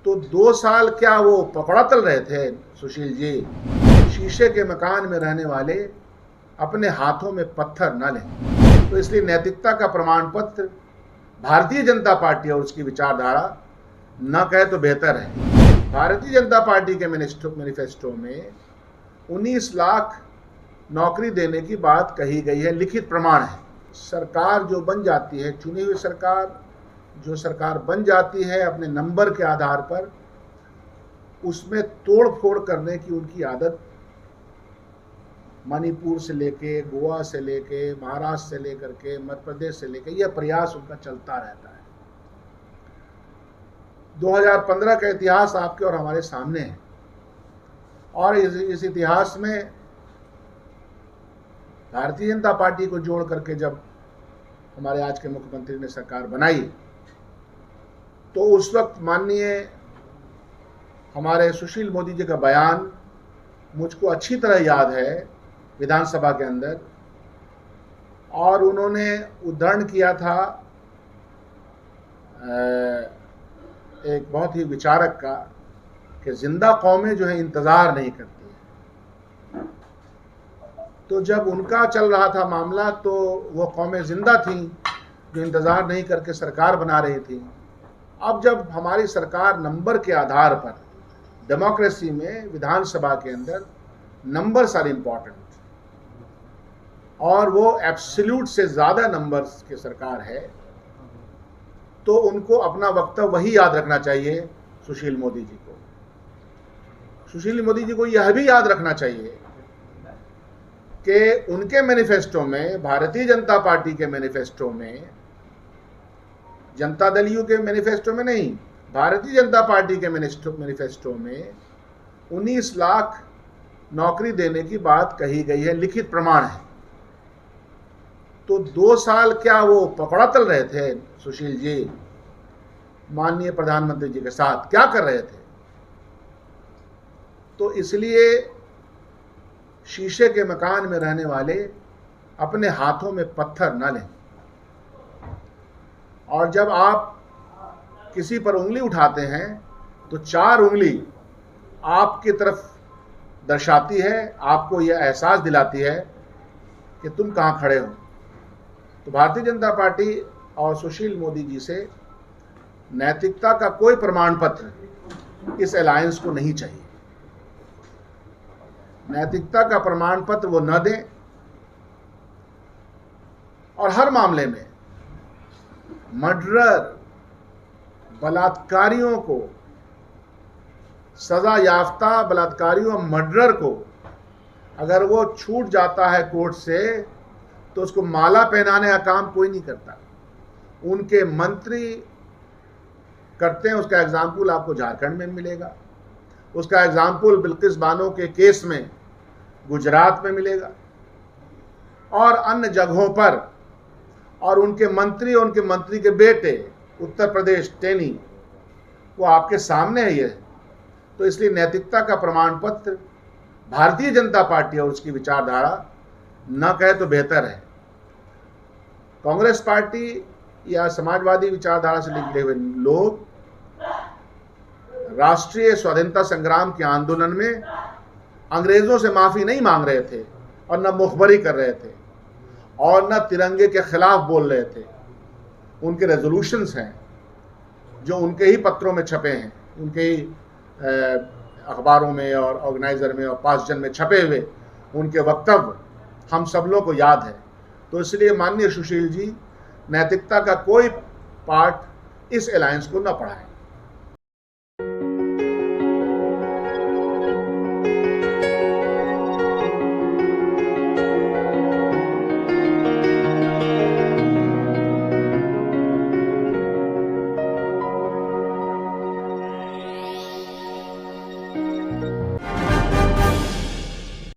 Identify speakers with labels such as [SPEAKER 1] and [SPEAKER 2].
[SPEAKER 1] तो 2 साल क्या वो पकौड़ा तल रहे थे सुशील जी? शीशे के मकान में रहने वाले अपने हाथों में पत्थर न लें। तो इसलिए नैतिकता का प्रमाण पत्र भारतीय जनता पार्टी और उसकी विचारधारा न कहे तो बेहतर है। भारतीय जनता पार्टी के मैनिफेस्टो में 19 लाख नौकरी देने की बात कही गई है, लिखित प्रमाण है। सरकार जो बन जाती है, चुनी हुई सरकार जो सरकार बन जाती है अपने नंबर के आधार पर, उसमें तोड़ फोड़ करने की उनकी आदत मणिपुर से लेके, गोवा से लेके, महाराष्ट्र से लेकर के, मध्य प्रदेश से लेके, यह प्रयास उनका चलता रहता है। 2015 का इतिहास आपके और हमारे सामने है और इस इतिहास में भारतीय जनता पार्टी को जोड़ करके जब हमारे आज के मुख्यमंत्री ने सरकार बनाई तो उस वक्त माननीय हमारे सुशील मोदी जी का बयान मुझको अच्छी तरह याद है विधानसभा के अंदर, और उन्होंने उद्धरण किया था एक बहुत ही विचारक का कि जिंदा कौमें जो है इंतजार नहीं करती है। तो जब उनका चल रहा था मामला तो वो कौमें जिंदा थीं जो इंतजार नहीं करके सरकार बना रही थी। अब जब हमारी सरकार नंबर के आधार पर, डेमोक्रेसी में विधानसभा के अंदर नंबर्स आर इम्पॉर्टेंट और वो एब्सोल्यूट से ज़्यादा नंबर्स की सरकार है, तो उनको अपना वक्तव्य वही याद रखना चाहिए सुशील मोदी जी को। सुशील मोदी जी को यह भी याद रखना चाहिए कि उनके मैनिफेस्टो में, भारतीय जनता पार्टी के मैनिफेस्टो में, जनता दलियों के मैनिफेस्टो में नहीं, भारतीय जनता पार्टी के मैनिफेस्टो में 19 लाख नौकरी देने की बात कही गई है, लिखित प्रमाण है। तो 2 साल क्या वो पकौड़ा तल रहे थे सुशील जी माननीय प्रधानमंत्री जी के साथ? क्या कर रहे थे? तो इसलिए शीशे के मकान में रहने वाले अपने हाथों में पत्थर न लें, और जब आप किसी पर उंगली उठाते हैं तो 4 उंगली आपकी तरफ दर्शाती है, आपको यह एहसास दिलाती है कि तुम कहाँ खड़े हो। तो भारतीय जनता पार्टी और सुशील मोदी जी से नैतिकता का कोई प्रमाण पत्र इस अलायंस को नहीं चाहिए। नैतिकता का प्रमाण पत्र वो न दें और हर मामले में मर्डरर, बलात्कारियों को, सजा याफ्ता बलात्कारियों, मर्डरर को अगर वो छूट जाता है कोर्ट से तो उसको माला पहनाने का काम कोई नहीं करता, उनके मंत्री करते हैं। उसका एग्जाम्पल आपको झारखंड में मिलेगा, उसका एग्जाम्पल बिल्किस बानो के केस में गुजरात में मिलेगा और अन्य जगहों पर, और उनके मंत्री के बेटे उत्तर प्रदेश टेनी, वो आपके सामने है ये। तो इसलिए नैतिकता का प्रमाण पत्र भारतीय जनता पार्टी और उसकी विचारधारा न कहे तो बेहतर है। कांग्रेस पार्टी या समाजवादी विचारधारा से निकले हुए लोग राष्ट्रीय स्वाधीनता संग्राम के आंदोलन में अंग्रेजों से माफी नहीं मांग रहे थे और न मुखबरी कर रहे थे और न तिरंगे के खिलाफ बोल रहे थे। उनके रेजोल्यूशंस हैं जो उनके ही पत्रों में छपे हैं, उनके ही अखबारों में और ऑर्गेनाइजर में और 5 जन में छपे हुए उनके वक्तव्य हम सब लोग को याद है। तो इसलिए माननीय सुशील जी नैतिकता का कोई पार्ट इस अलायंस को न पढ़ाएं।